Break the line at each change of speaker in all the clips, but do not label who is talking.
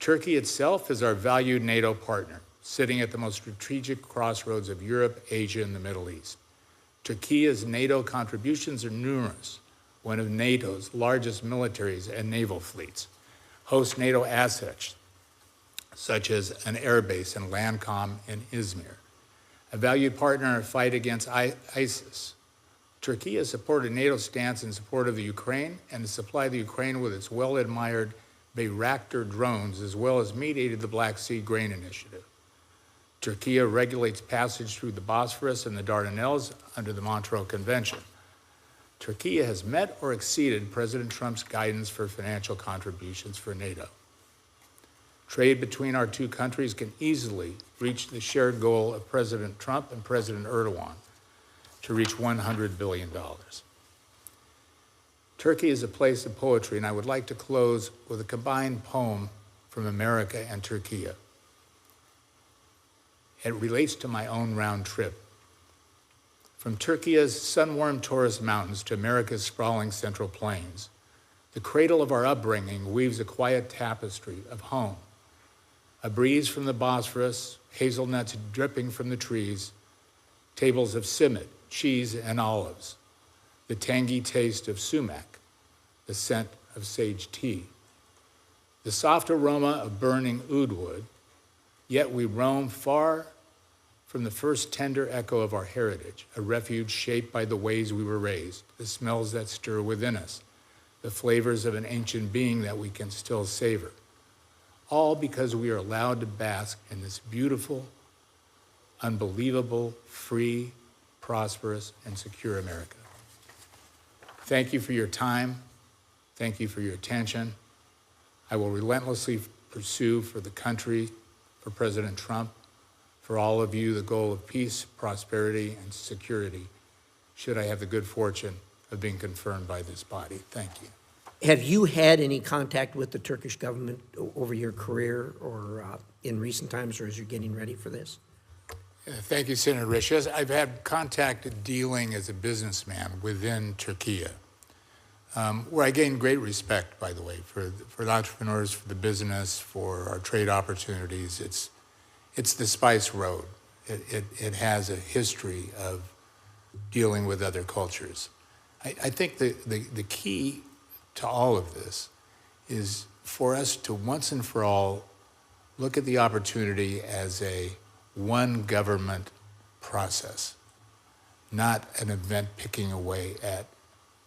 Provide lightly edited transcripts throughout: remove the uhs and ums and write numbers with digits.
Turkey itself is our valued NATO partner, sitting at the most strategic crossroads of Europe, Asia, and the Middle East. Turkey's NATO contributions are numerous, one of NATO's largest militaries and naval fleets, hosts NATO assets, such as an air base and Landcom in Izmir, a valued partner in our fight against ISIS. Turkey has supported NATO's stance in support of the Ukraine and has supplied the Ukraine with its well-admired Barrack drones, as well as mediated the Black Sea Grain Initiative. Turkey regulates passage through the Bosphorus and the Dardanelles under the Montreux Convention. Turkey has met or exceeded President Trump's guidance for financial contributions for NATO. Trade between our two countries can easily reach the shared goal of President Trump and President Erdogan to reach $100 billion. Turkey is a place of poetry, and I would like to close with a combined poem from America and Turkey. It relates to my own round trip. From Turkey's sun-warmed Taurus Mountains to America's sprawling Central Plains, the cradle of our upbringing weaves a quiet tapestry of home. A breeze from the Bosphorus, hazelnuts dripping from the trees, tables of simit, cheese, and olives, the tangy taste of sumac, the scent of sage tea, the soft aroma of burning oud wood, yet we roam far from the first tender echo of our heritage, a refuge shaped by the ways we were raised, the smells that stir within us, the flavors of an ancient being that we can still savor, all because we are allowed to bask in this beautiful, unbelievable, free, prosperous, and secure America. Thank you for your time. Thank you for your attention. I will relentlessly pursue for the country, for President Trump, for all of you, the goal of peace, prosperity, and security, should I have the good fortune of being confirmed by this body. Thank you.
Have you had any contact with the Turkish government over your career or in recent times, or as you're getting ready for this?
Thank you, Senator Risch. Yes, I've had contact dealing as a businessman within Turkey, where I gained great respect, by the way, for the entrepreneurs, for the business, for our trade opportunities. It's the spice road. It has a history of dealing with other cultures. I think the key to all of this is for us to once and for all look at the opportunity as a one government process, not an event picking away at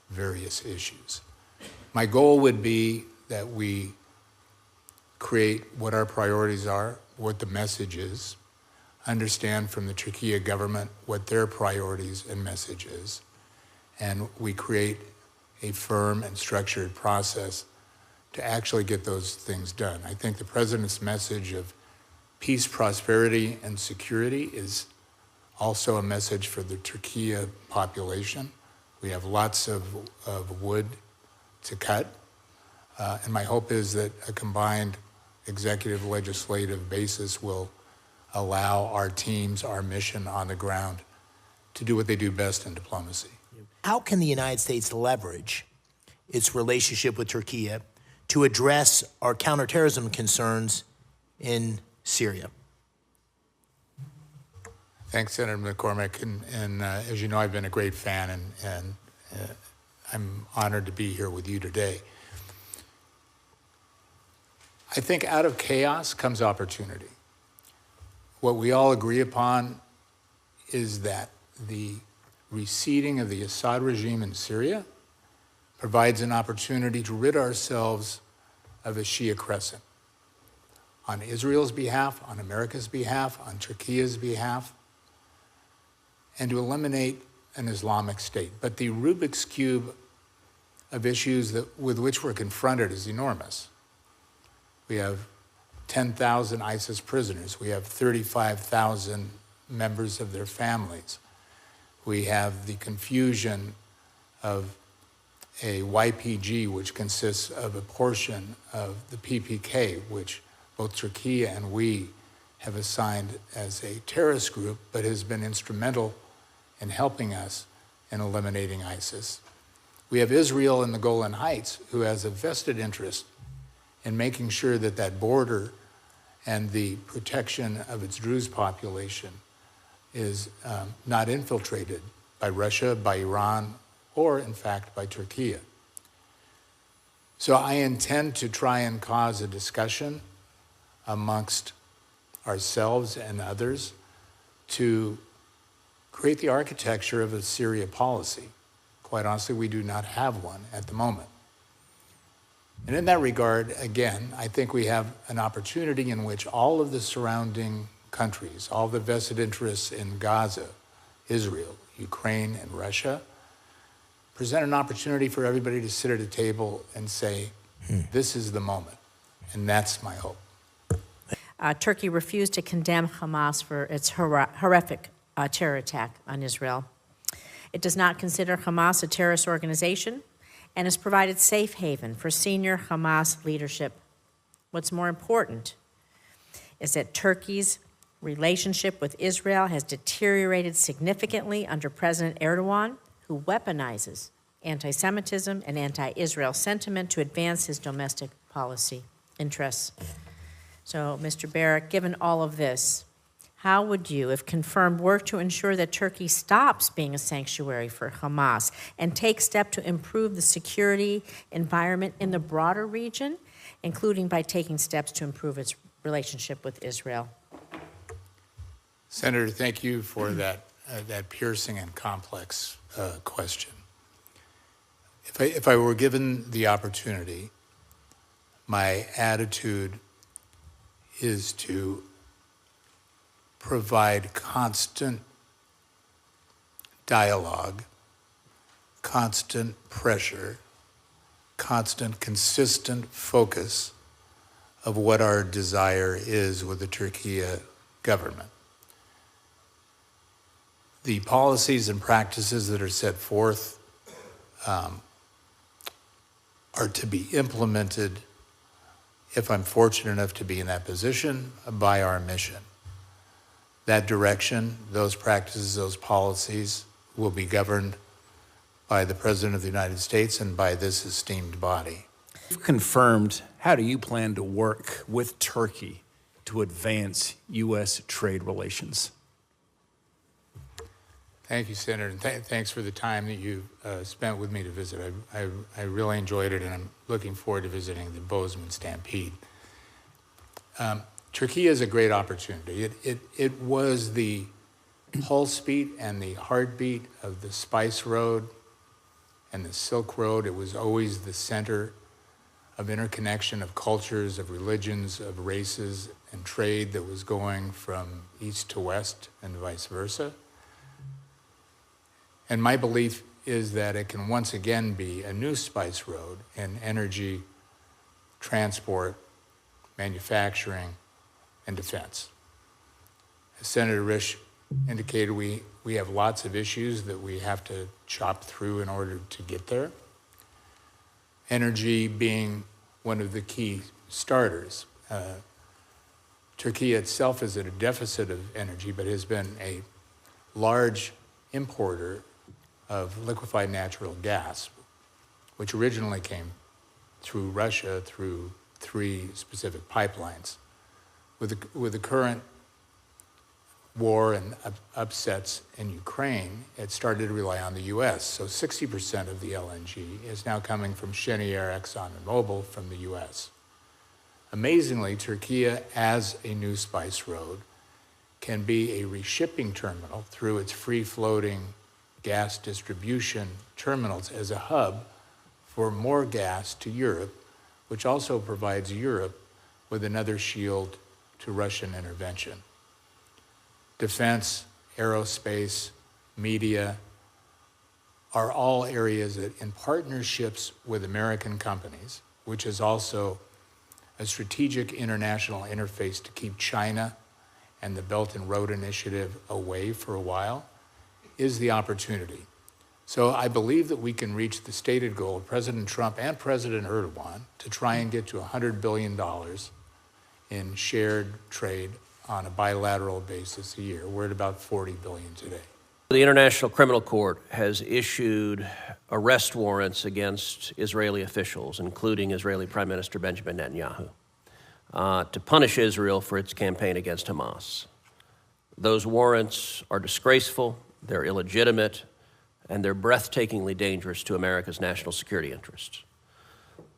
various issues. My goal would be that we create what our priorities are, what the message is, understand from the Turkey government what their priorities and message is, and we create a firm and structured process to actually get those things done. I think the president's message of peace, prosperity, and security is also a message for the Turkey population. We have lots of wood to cut, and my hope is that a combined executive legislative basis will allow our teams, our mission on the ground to do what they do best in diplomacy.
How can the United States leverage its relationship with Turkey to address our counterterrorism concerns in Syria?
Thanks, Senator McCormick. And as you know, I've been a great fan, and I'm honored to be here with you today. I think out of chaos comes opportunity. What we all agree upon is that the receding of the Assad regime in Syria provides an opportunity to rid ourselves of a Shia crescent on Israel's behalf, on America's behalf, on Turkey's behalf, and to eliminate an Islamic state. But the Rubik's Cube of issues with which we're confronted is enormous. We have 10,000 ISIS prisoners. We have 35,000 members of their families. We have the confusion of a YPG, which consists of a portion of the PPK, which both Turkey and we have assigned as a terrorist group, but has been instrumental in helping us in eliminating ISIS. We have Israel in the Golan Heights, who has a vested interest in making sure that that border and the protection of its Druze population is not infiltrated by Russia, by Iran, or in fact by Turkey. So I intend to try and cause a discussion amongst ourselves and others to create the architecture of a Syria policy. Quite honestly, we do not have one at the moment. And in that regard, again, I think we have an opportunity in which all of the surrounding countries, all the vested interests in Gaza, Israel, Ukraine, and Russia, present an opportunity for everybody to sit at a table and say, this is the moment. And that's my hope.
Turkey refused to condemn Hamas for its horrific terror attack on Israel. It does not consider Hamas a terrorist organization and has provided safe haven for senior Hamas leadership. What's more important is that Turkey's relationship with Israel has deteriorated significantly under President Erdogan, who weaponizes anti-Semitism and anti-Israel sentiment to advance his domestic policy interests. So, Mr. Barrack, given all of this, how would you, if confirmed, work to ensure that Turkey stops being a sanctuary for Hamas and take steps to improve the security environment in the broader region, including by taking steps to improve its relationship with Israel?
Senator, thank you for that piercing and complex question. If I were given the opportunity, my attitude is to provide constant dialogue, constant pressure, constant consistent focus of what our desire is with the Turkey government. The policies and practices that are set forth are to be implemented, if I'm fortunate enough to be in that position, by our mission. That direction, those practices, those policies will be governed by the President of the United States and by this esteemed body.
If confirmed, how do you plan to work with Turkey to advance U.S. trade relations?
Thank you, Senator, and thanks for the time that you spent with me to visit. I really enjoyed it, and I'm looking forward to visiting the Bozeman Stampede. Turkey is a great opportunity. It was the pulse beat and the heartbeat of the Spice Road and the Silk Road. It was always the center of interconnection of cultures, of religions, of races, and trade that was going from east to west and vice versa. And my belief is that it can once again be a new Spice Road in energy, transport, manufacturing, and defense. As Senator Risch indicated, we have lots of issues that we have to chop through in order to get there. Energy being one of the key starters. Turkey itself is at a deficit of energy, but has been a large importer of liquefied natural gas, which originally came through Russia through 3 specific pipelines. With the current war and upsets in Ukraine, it started to rely on the U.S. So 60% of the LNG is now coming from Cheniere, Exxon, and Mobil from the U.S. Amazingly, Turkey, as a new Spice Road, can be a reshipping terminal through its free-floating gas distribution terminals as a hub for more gas to Europe, which also provides Europe with another shield to Russian intervention. Defense, aerospace, media are all areas that, in partnerships with American companies, which is also a strategic international interface to keep China and the Belt and Road Initiative away for a while, is the opportunity. So I believe that we can reach the stated goal of President Trump and President Erdogan to try and get to $100 billion in shared trade on a bilateral basis a year. We're at about $40 billion today.
The International Criminal Court has issued arrest warrants against Israeli officials, including Israeli Prime Minister Benjamin Netanyahu, to punish Israel for its campaign against Hamas. Those warrants are disgraceful, they're illegitimate, and they're breathtakingly dangerous to America's national security interests.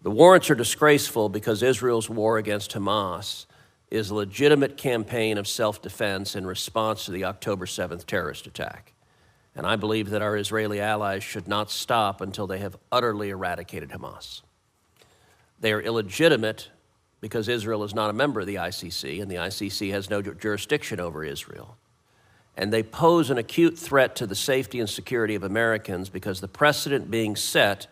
The warrants are disgraceful because Israel's war against Hamas is a legitimate campaign of self-defense in response to the October 7th terrorist attack. And I believe that our Israeli allies should not stop until they have utterly eradicated Hamas. They are illegitimate because Israel is not a member of the ICC, and the ICC has no jurisdiction over Israel. And they pose an acute threat to the safety and security of Americans because the precedent being set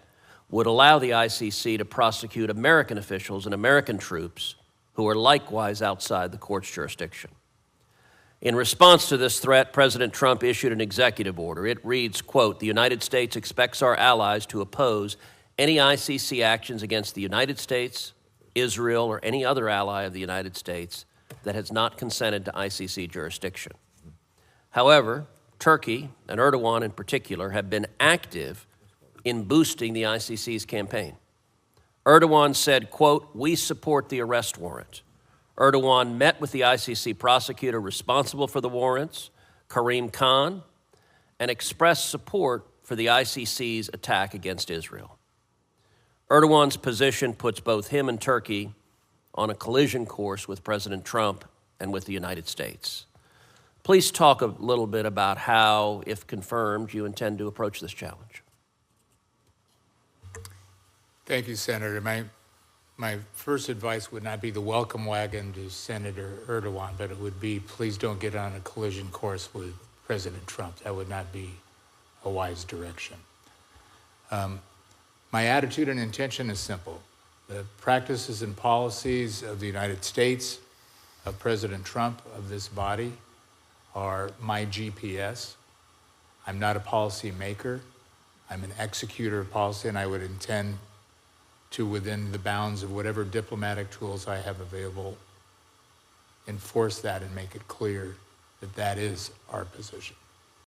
would allow the ICC to prosecute American officials and American troops who are likewise outside the court's jurisdiction. In response to this threat, President Trump issued an executive order. It reads, quote, "The United States expects our allies to oppose any ICC actions against the United States, Israel, or any other ally of the United States that has not consented to ICC jurisdiction." However, Turkey, and Erdogan in particular, have been active in boosting the ICC's campaign. Erdogan said, quote, "We support the arrest warrant." Erdogan met with the ICC prosecutor responsible for the warrants, Karim Khan, and expressed support for the ICC's attack against Israel. Erdogan's position puts both him and Turkey on a collision course with President Trump and with the United States. Please talk a little bit about how, if confirmed, you intend to approach this challenge.
Thank you, Senator. My first advice would not be the welcome wagon to Senator Erdogan, but it would be, please don't get on a collision course with President Trump. That would not be a wise direction. My attitude and intention is simple. The practices and policies of the United States, of President Trump, of this body, are my GPS. I'm not a policy maker. I'm an executor of policy, and I would intend to, within the bounds of whatever diplomatic tools I have available, enforce that and make it clear that that is our position.